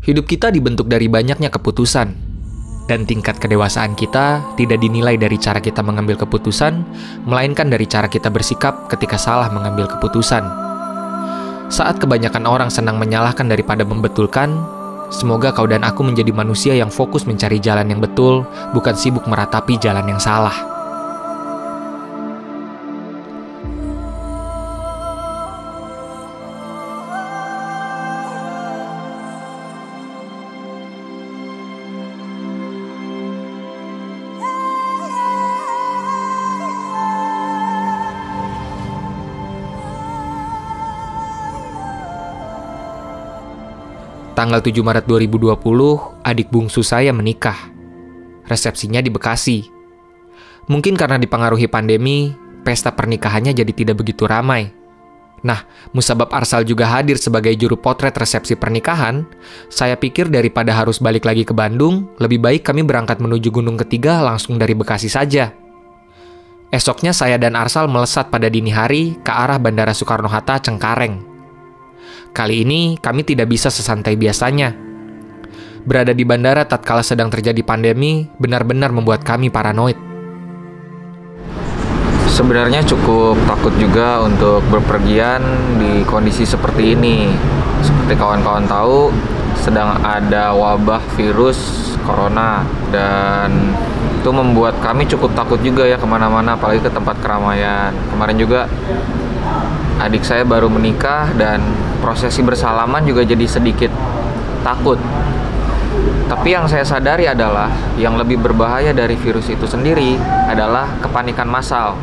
Hidup kita dibentuk dari banyaknya keputusan, dan tingkat kedewasaan kita tidak dinilai dari cara kita mengambil keputusan, melainkan dari cara kita bersikap ketika salah mengambil keputusan. Saat kebanyakan orang senang menyalahkan daripada membetulkan, semoga kau dan aku menjadi manusia yang fokus mencari jalan yang betul, bukan sibuk meratapi jalan yang salah. Tanggal 7 Maret 2020, adik bungsu saya menikah. Resepsinya di Bekasi. Mungkin karena dipengaruhi pandemi, pesta pernikahannya jadi tidak begitu ramai. Nah, Musabab Arsal juga hadir sebagai juru potret resepsi pernikahan. Saya pikir daripada harus balik lagi ke Bandung, lebih baik kami berangkat menuju Gunung Ketiga langsung dari Bekasi saja. Esoknya saya dan Arsal melesat pada dini hari ke arah Bandara Soekarno-Hatta, Cengkareng. Kali ini kami tidak bisa sesantai biasanya. Berada di bandara tatkala sedang terjadi pandemi benar-benar membuat kami paranoid. Sebenarnya cukup takut juga untuk berpergian di kondisi seperti ini. Seperti kawan-kawan tahu, sedang ada wabah virus corona, dan itu membuat kami cukup takut juga ya kemana-mana, apalagi ke tempat keramaian. Kemarin juga adik saya baru menikah dan prosesi bersalaman juga jadi sedikit takut. Tapi yang saya sadari adalah yang lebih berbahaya dari virus itu sendiri adalah kepanikan massal.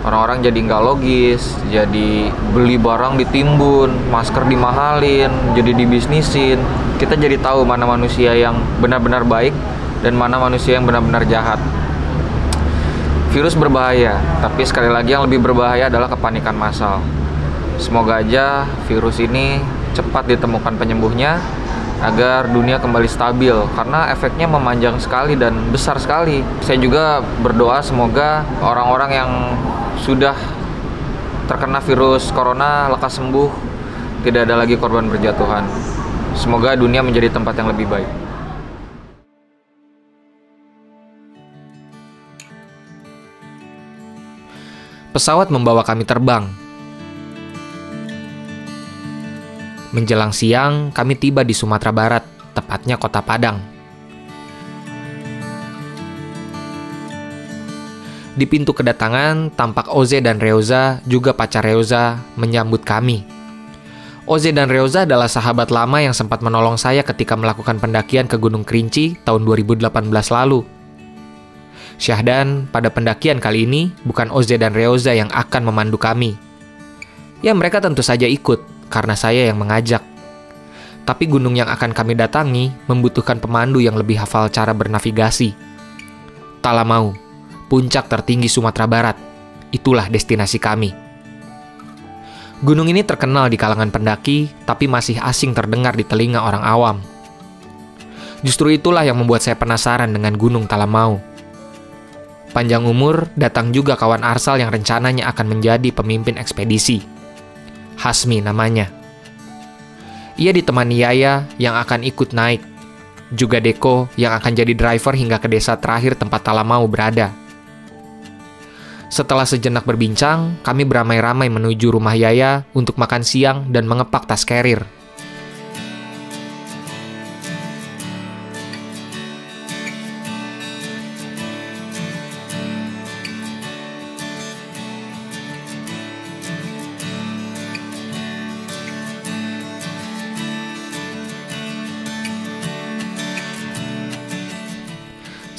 Orang-orang jadi nggak logis, jadi beli barang ditimbun, masker dimahalin, jadi dibisnisin. Kita jadi tahu mana manusia yang benar-benar baik dan mana manusia yang benar-benar jahat. Virus berbahaya, tapi sekali lagi yang lebih berbahaya adalah kepanikan massal. Semoga aja virus ini cepat ditemukan penyembuhnya agar dunia kembali stabil, karena efeknya memanjang sekali dan besar sekali. Saya juga berdoa semoga orang-orang yang sudah terkena virus corona lekas sembuh, tidak ada lagi korban berjatuhan. Semoga dunia menjadi tempat yang lebih baik. Pesawat membawa kami terbang. Menjelang siang, kami tiba di Sumatera Barat, tepatnya Kota Padang. Di pintu kedatangan, tampak Oze dan Reuza, juga pacar Reuza, menyambut kami. Oze dan Reuza adalah sahabat lama yang sempat menolong saya ketika melakukan pendakian ke Gunung Kerinci tahun 2018 lalu. Syahdan, pada pendakian kali ini, bukan Oze dan Reuza yang akan memandu kami. Ya, mereka tentu saja ikut, karena saya yang mengajak. Tapi gunung yang akan kami datangi membutuhkan pemandu yang lebih hafal cara bernavigasi. Talamau, puncak tertinggi Sumatera Barat. Itulah destinasi kami. Gunung ini terkenal di kalangan pendaki, tapi masih asing terdengar di telinga orang awam. Justru itulah yang membuat saya penasaran dengan Gunung Talamau. Panjang umur, datang juga kawan Arsal yang rencananya akan menjadi pemimpin ekspedisi. Hasmi namanya. Ia ditemani Yaya yang akan ikut naik, juga Deko yang akan jadi driver hingga ke desa terakhir tempat Talamau berada. Setelah sejenak berbincang, kami beramai-ramai menuju rumah Yaya untuk makan siang dan mengepak tas carrier.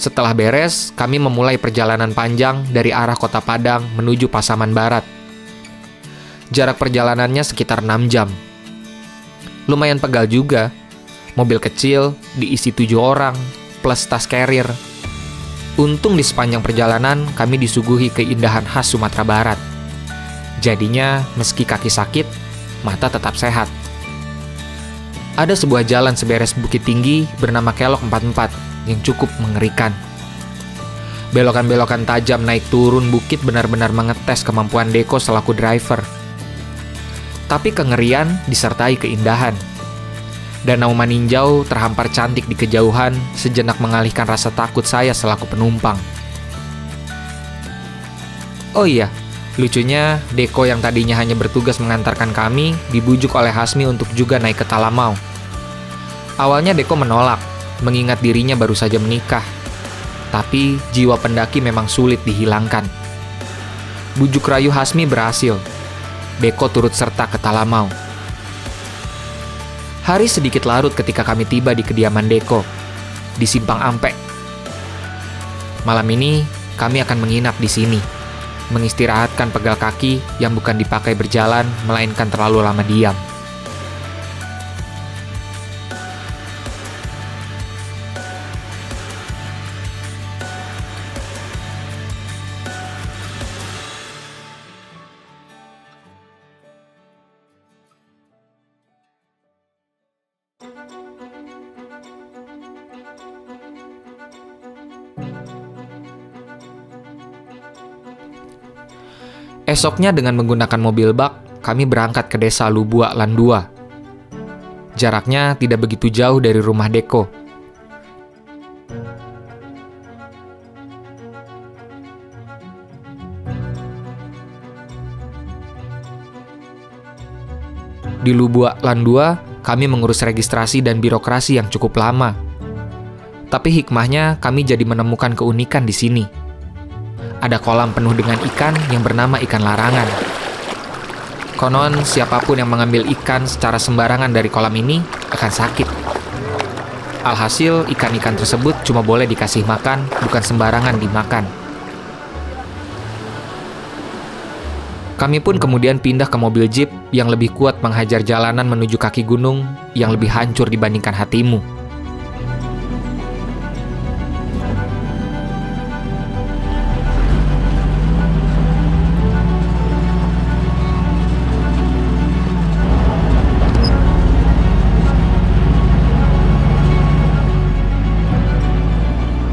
Setelah beres, kami memulai perjalanan panjang dari arah Kota Padang menuju Pasaman Barat. Jarak perjalanannya sekitar 6 jam. Lumayan pegal juga. Mobil kecil diisi 7 orang, plus tas carrier. Untung di sepanjang perjalanan kami disuguhi keindahan khas Sumatera Barat. Jadinya, meski kaki sakit, mata tetap sehat. Ada sebuah jalan seberes bukit tinggi bernama Kelok 44 yang cukup mengerikan. Belokan-belokan tajam naik turun bukit benar-benar mengetes kemampuan Deko selaku driver. Tapi kengerian disertai keindahan. Danau Maninjau terhampar cantik di kejauhan, sejenak mengalihkan rasa takut saya selaku penumpang. Oh iya, lucunya Deko yang tadinya hanya bertugas mengantarkan kami, dibujuk oleh Hasmi untuk juga naik ke Talamau. Awalnya Deko menolak, mengingat dirinya baru saja menikah. Tapi jiwa pendaki memang sulit dihilangkan. Bujuk rayu Hasmi berhasil. Deko turut serta ke Talamau. Hari sedikit larut ketika kami tiba di kediaman Deko, di Simpang Ampek. Malam ini, kami akan menginap di sini, mengistirahatkan pegal kaki yang bukan dipakai berjalan, melainkan terlalu lama diam. Esoknya dengan menggunakan mobil bak, kami berangkat ke desa Lubua Landua. Jaraknya tidak begitu jauh dari rumah Deko. Di Lubua Landua, kami mengurus registrasi dan birokrasi yang cukup lama. Tapi hikmahnya, kami jadi menemukan keunikan di sini. Ada kolam penuh dengan ikan yang bernama ikan larangan. Konon, siapapun yang mengambil ikan secara sembarangan dari kolam ini akan sakit. Alhasil, ikan-ikan tersebut cuma boleh dikasih makan, bukan sembarangan dimakan. Kami pun kemudian pindah ke mobil jeep yang lebih kuat menghajar jalanan menuju kaki gunung yang lebih hancur dibandingkan hatimu.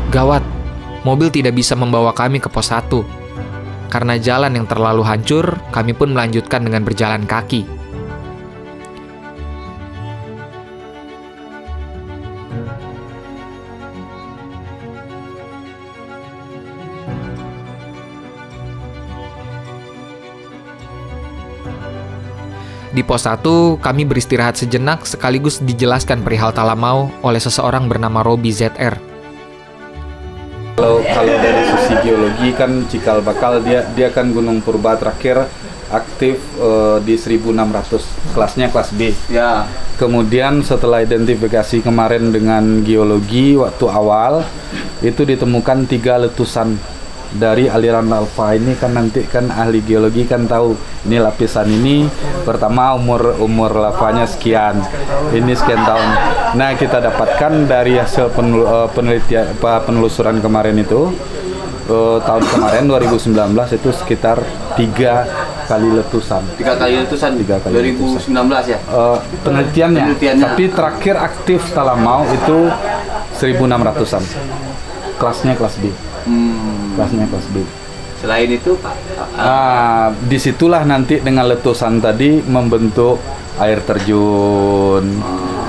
Gawat, mobil tidak bisa membawa kami ke pos 1. Karena jalan yang terlalu hancur, kami pun melanjutkan dengan berjalan kaki. Di pos 1, kami beristirahat sejenak sekaligus dijelaskan perihal Talamau oleh seseorang bernama Robi ZR. Kalau dari sisi geologi kan Cikal Bakal dia kan Gunung Purba terakhir aktif di 1600, kelasnya kelas B. Ya. Kemudian setelah identifikasi kemarin dengan geologi waktu awal itu ditemukan 3 letusan dari aliran lava ini. Kan nanti kan ahli geologi kan tahu ini lapisan ini pertama umur lavanya sekian, ini sekian tahun. Nah, kita dapatkan dari hasil penelitian penelusuran kemarin itu tahun kemarin 2019 itu sekitar 3 kali letusan. 3 kali letusan. 3 kali 2019 ya. Penelitiannya. Tapi terakhir aktif Talamau itu 1600-an. Kelasnya kelas B. Kelasnya kelas B. Selain itu, Pak, disitulah nanti dengan letusan tadi membentuk air terjun,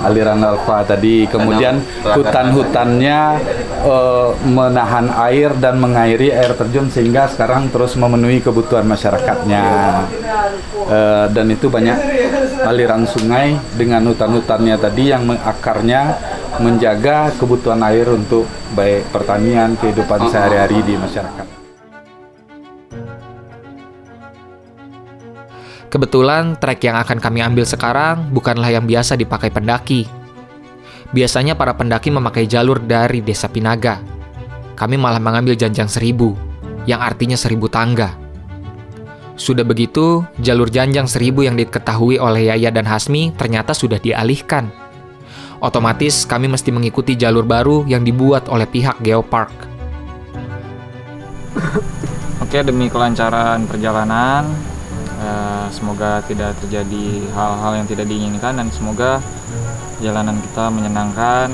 aliran lava tadi, kemudian hutan-hutannya menahan air dan mengairi air terjun sehingga sekarang terus memenuhi kebutuhan masyarakatnya. Dan itu banyak aliran sungai dengan hutan-hutannya tadi yang akarnya menjaga kebutuhan air untuk baik pertanian, kehidupan sehari-hari di masyarakat. Kebetulan trek yang akan kami ambil sekarang bukanlah yang biasa dipakai pendaki. Biasanya para pendaki memakai jalur dari Desa Pinaga. Kami malah mengambil Janjang 1000, yang artinya 1000 tangga. Sudah begitu, jalur Janjang 1000 yang diketahui oleh Yaya dan Hasmi ternyata sudah dialihkan. Otomatis kami mesti mengikuti jalur baru yang dibuat oleh pihak Geopark. Oke, demi kelancaran perjalanan, semoga tidak terjadi hal-hal yang tidak diinginkan dan semoga jalanan kita menyenangkan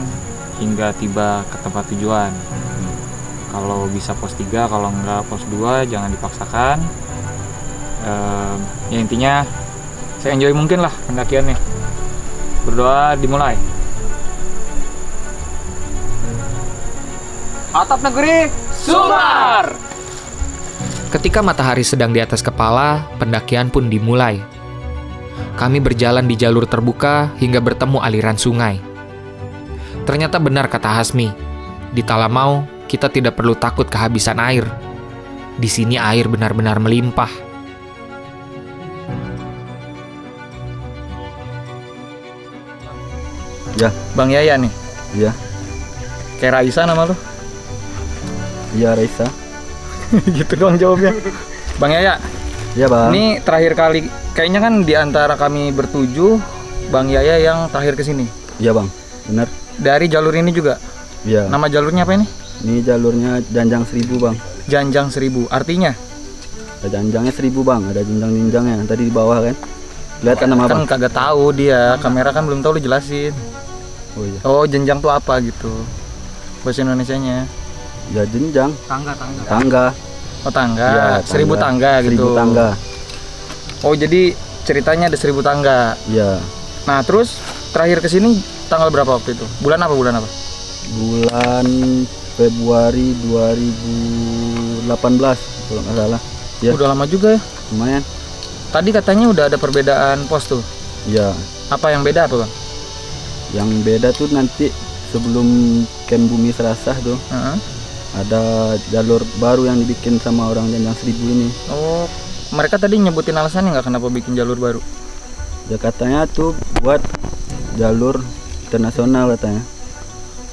hingga tiba ke tempat tujuan. Kalau bisa pos 3, kalau enggak pos 2, jangan dipaksakan. Ya intinya saya enjoy mungkin lah pendakiannya. Berdoa dimulai. Atap negeri Sumbar. Ketika matahari sedang di atas kepala, pendakian pun dimulai. Kami berjalan di jalur terbuka hingga bertemu aliran sungai. Ternyata benar kata Hasmi, di Talamau kita tidak perlu takut kehabisan air. Di sini air benar-benar melimpah. Ya, Bang Yaya nih. iya. Kayak Raisa nama lu. Iya, Raisa. Gitu doang jawabnya. Bang Yaya, Iya, Bang. ini terakhir kali kayaknya kan di antara kami bertujuh, Bang Yaya yang terakhir ke sini. Iya, Bang. Benar. Dari jalur ini juga. Iya. Nama jalurnya apa ini? Ini jalurnya Janjang 1000, Bang. Janjang 1000. Artinya? Ada janjangnya 1000, Bang. Ada jenjang-jenjangnya tadi di bawah kan. Kelihatan nama, Kan Bang. kagak tahu dia. Kamera kan belum tahu, lu jelasin. Oh iya. Oh, jenjang tuh apa gitu? Bahasa Indonesianya. Ya jenjang, Tangga. tangga. Oh, tangga. Iya, 1000 tangga gitu. 1000 tangga. Oh, jadi ceritanya ada 1000 tangga. Iya. Nah, terus terakhir ke sini tanggal berapa waktu itu? Bulan apa? Bulan Februari 2018 kalau nggak salah. Ya, Udah lama juga ya. lumayan. Tadi katanya udah ada perbedaan pos tuh. Ya, Apa yang beda apa, Bang? yang beda tuh nanti sebelum camp Bumi Serasah tuh Heeh. ada jalur baru yang dibikin sama orang Janjang 1000 ini. Oh, mereka tadi nyebutin alasannya nggak kenapa bikin jalur baru? Ya katanya tuh buat jalur internasional katanya.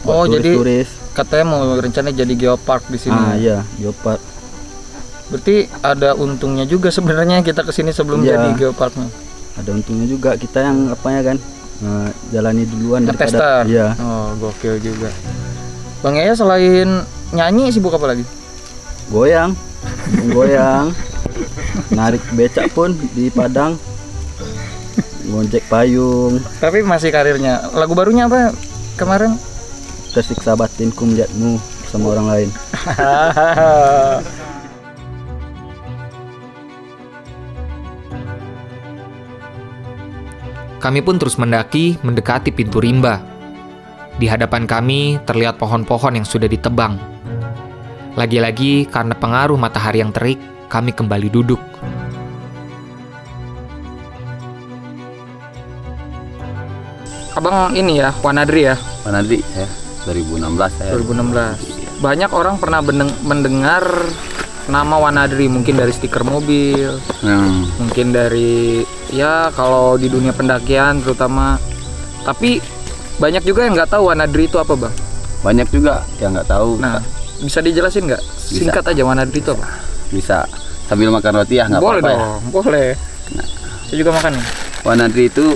Oh, Buat jadi turis. katanya mau rencana jadi geopark di sini. Ah iya, geopark. Berarti ada untungnya juga sebenarnya kita kesini sebelum Iya. jadi geoparknya. Ada untungnya juga kita yang apanya kan jalani duluan Ngetester. Iya. Oh, gokil juga. Bang Yaya selain nyanyi sibuk apa lagi? Goyang. Goyang. Narik becak pun di Padang. Ngojek payung. Tapi masih karirnya. Lagu barunya apa kemarin? Tersiksa batinku melihatmu sama orang lain. Kami pun terus mendaki mendekati pintu rimba. Di hadapan kami terlihat pohon-pohon yang sudah ditebang. Lagi-lagi karena pengaruh matahari yang terik, kami kembali duduk. Abang ini ya, Wanadri ya, Manadri ya, 2016 saya. 2016. Banyak orang pernah mendengar nama Wanadri, mungkin dari stiker mobil, mungkin dari ya kalau di dunia pendakian terutama. Tapi banyak juga yang nggak tahu Wanadri itu apa, Bang. Banyak juga yang nggak tahu. Nah, bisa dijelasin nggak? Singkat aja Wanadri itu apa? Bisa sambil makan roti ya nggak Boleh apa-apa ya. dong, boleh. Saya juga makan nih. Wanadri itu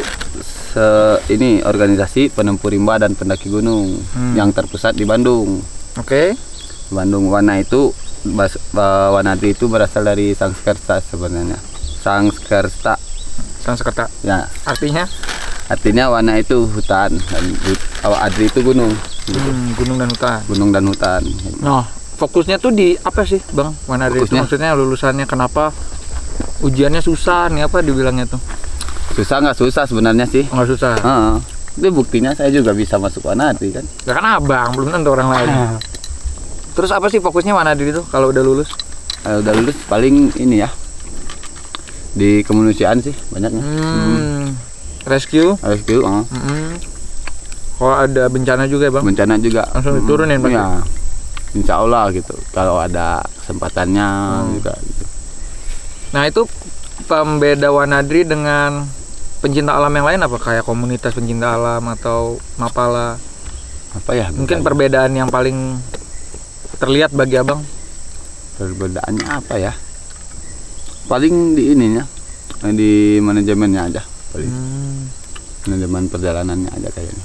ini organisasi penempuh rimba dan pendaki gunung yang terpusat di Bandung. Oke. Bandung. Wanadri itu berasal dari Sanskerta sebenarnya. Sanskerta Sanskerta. ya, Artinya wana itu hutan dan Adri itu gunung. gunung dan hutan. Gunung dan hutan. Nah, fokusnya tuh di apa sih, Bang? Wanadri itu Fokusnya? maksudnya lulusannya kenapa? Ujiannya susah nih apa dibilangnya tuh? Susah nggak susah sebenarnya sih. Nggak susah. Itu buktinya saya juga bisa masuk Wanadri kan. Ya kan abang, belum tentu orang lain. Terus apa sih fokusnya Wanadri itu kalau udah lulus? Udah lulus paling ini ya, di kemanusiaan sih banyaknya. Rescue. Rescue, Kalau ada bencana juga ya, Bang? bencana juga. Langsung diturunin pasti? Ya, insya Allah gitu. Kalau ada kesempatannya juga. Gitu. Nah, itu pembeda Wanadri dengan pencinta alam yang lain apa? Kayak komunitas pencinta alam atau Mapala? Apa ya? Mungkin perbedaan yang paling terlihat bagi abang? Perbedaannya apa ya? Paling di ininya, di manajemennya aja. Paling manajemen perjalanannya aja kayaknya.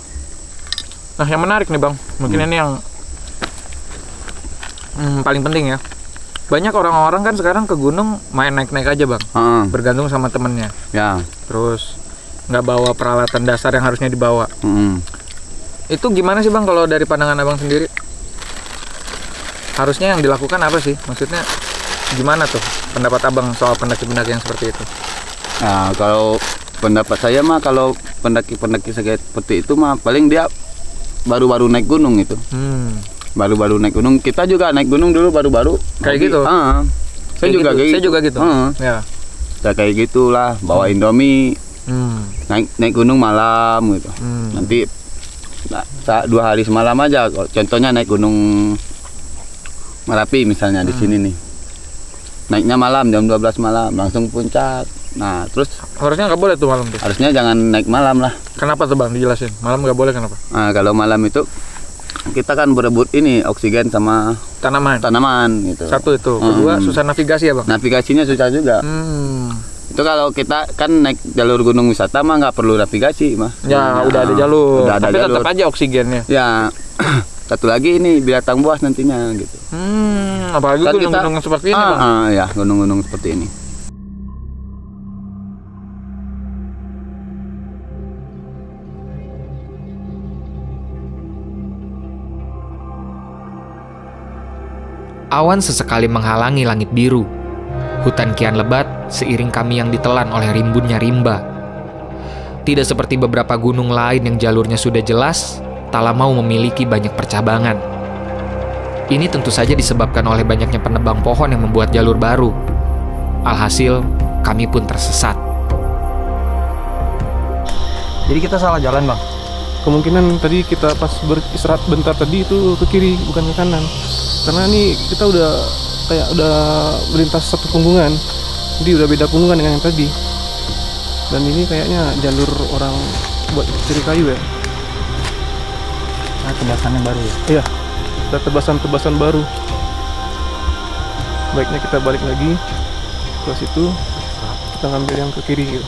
Nah, yang menarik nih, Bang. Mungkin ini yang paling penting ya. Banyak orang-orang kan sekarang ke gunung main naik-naik aja, Bang. Bergantung sama temennya. Ya. Terus nggak bawa peralatan dasar yang harusnya dibawa. Itu gimana sih, Bang, kalau dari pandangan abang sendiri? Harusnya yang dilakukan apa sih? Maksudnya gimana tuh pendapat abang soal pendaki-pendaki yang seperti itu? Nah, kalau pendapat saya mah kalau pendaki-pendaki seperti itu mah paling dia baru-baru naik gunung itu. Baru-baru naik gunung. Kita juga naik gunung dulu baru-baru. Kayak gitu? Saya juga gitu. kayak Saya juga gitu. Ya. Ya kayak gitulah, bawa Indomie. Naik gunung malam gitu. Nanti 2 hari semalam aja. Contohnya naik gunung Merapi misalnya di sini nih. Naiknya malam jam 12 malam langsung puncak. Nah, terus Harusnya nggak boleh tuh malam tuh. harusnya jangan naik malam lah. Kenapa tuh Bang? Dijelasin. Malam nggak boleh kenapa? Nah, kalau malam itu kita kan berebut ini oksigen sama Tanaman. gitu. Satu itu. Kedua susah navigasi ya Bang? Navigasinya susah juga. Itu kalau kita kan naik jalur gunung wisata mah nggak perlu navigasi mah. Ya udah ada jalur. Udah ada Tapi jalur. tetap aja oksigennya. Ya satu lagi ini binatang buas nantinya gitu. Apalagi Kan gunung-gunung seperti ini Bang. Ya gunung-gunung seperti ini. Awan sesekali menghalangi langit biru. Hutan kian lebat seiring kami yang ditelan oleh rimbunnya rimba. Tidak seperti beberapa gunung lain yang jalurnya sudah jelas, Talamau memiliki banyak percabangan. Ini tentu saja disebabkan oleh banyaknya penebang pohon yang membuat jalur baru. Alhasil, kami pun tersesat. Jadi kita salah jalan Bang? Kemungkinan tadi kita pas beristirahat bentar tadi itu ke kiri bukan ke kanan. Karena ini kita udah melintas satu punggungan. Jadi udah beda punggungan dengan yang tadi. Dan ini kayaknya jalur orang buat cari kayu ya. Nah, tebasannya baru ya? Iya, ada tebasan-tebasan baru. Baiknya kita balik lagi ke situ, kita ngambil yang ke kiri gitu.